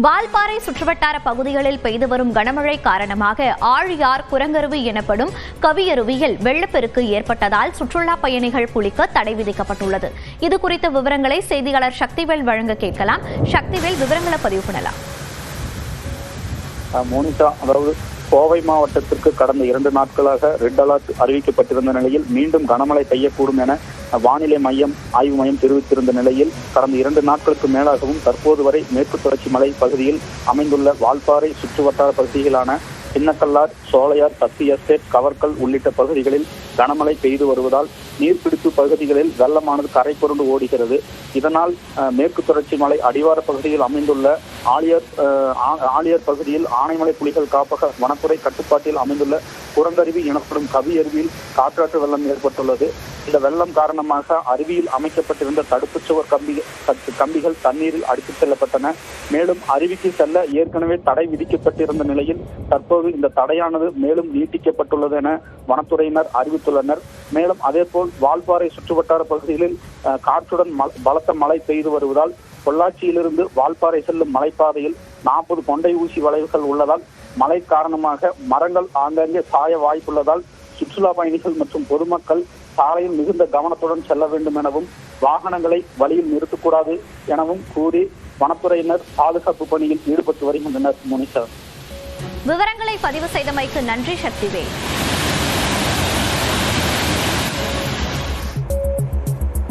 வால்பாறை சுற்றுவட்டார பகுதிகளில் பெய்து வரும் கனமழை காரணமாக ஆழியார் குரங்கருவி எனப்படும் கவியருவியில் வெள்ளப்பெருக்கு ஏற்பட்டதால் சுற்றுலா பயணிகள் குளிக்க தடை விதிக்கப்பட்டுள்ளது. இதுகுறித்த விவரங்களை செய்தியாளர் சக்திவேல் வழங்க கேட்கலாம். சக்திவேல், விவரங்களை பதிவு பண்ணலாம். அதாவது கோவை மாவட்டத்திற்கு கடந்த 2 நாட்களாக ரெட் அலர்ட் அறிவிக்கப்பட்டிருந்த நிலையில் மீண்டும் கனமழை பெய்யக்கூடும் என வானிலை ஆய்வு மையம் தெரிவித்திருந்த நிலையில் கடந்த 2 நாட்களுக்கு மேலாகவும் தற்போது வரை மேற்கு தொடர்ச்சி மலை பகுதியில் அமைந்துள்ள வால்பாறை சுற்றுவட்டார பகுதிகளான சின்னக்கல்லார், சோலையார், சக்தி எஸ்டேட், கவர்கல் உள்ளிட்ட பகுதிகளில் கனமழை பெய்து வருவதால் நீர்பிடிப்பு பகுதிகளில் வெள்ளமானது கரை புரண்டு ஓடுகிறது. இதனால் மேற்கு தொடர்ச்சி மலை அடிவார பகுதியில் அமைந்துள்ள ஆழியார் பகுதியில் ஆனைமலை புலிகள் காப்பக வனத்துறை கட்டுப்பாட்டில் அமைந்துள்ள குரங்கருவி எனப்படும் கவியருவியில் காற்றாற்று வெள்ளம் ஏற்பட்டுள்ளது. இந்த வெள்ளம் காரணமாக அருவியில் அமைக்கப்பட்டிருந்த தடுப்புச் சுவர் கம்பிகள் தண்ணீரில் அடித்துச் செல்லப்பட்டன. மேலும் அருவிக்கு செல்ல ஏற்கனவே தடை விதிக்கப்பட்டிருந்த நிலையில் தற்போது இந்த தடையானது மேலும் நீட்டிக்கப்பட்டுள்ளது என வனத்துறையினர் அறிவித்துள்ளனர். மேலும் அதேபோல் வால்பாறை சுற்றுவட்டார பகுதிகளில் காற்றுடன் பலத்த மழை பெய்து வருவதால் பொள்ளாச்சியிலிருந்து வால்பாறை செல்லும் மலைப்பாதையில் 40 கொண்டை ஊசி வளைவுகள் உள்ளதால் மழை காரணமாக மரங்கள் ஆங்காங்கே சாய வாய்ப்புள்ளதால் சுற்றுலா பயணிகள் மற்றும் பொதுமக்கள் சாலையில் மிகுந்த கவனத்துடன் செல்ல வேண்டும் எனவும் வாகனங்களை வழியில் நிறுத்தக்கூடாது எனவும் கூறி வனத்துறையினர் பாதுகாப்பு பணியில் ஈடுபட்டு வருகின்றனர். விவரங்களை பதிவு செய்தமைக்கு நன்றி சக்திவேல்.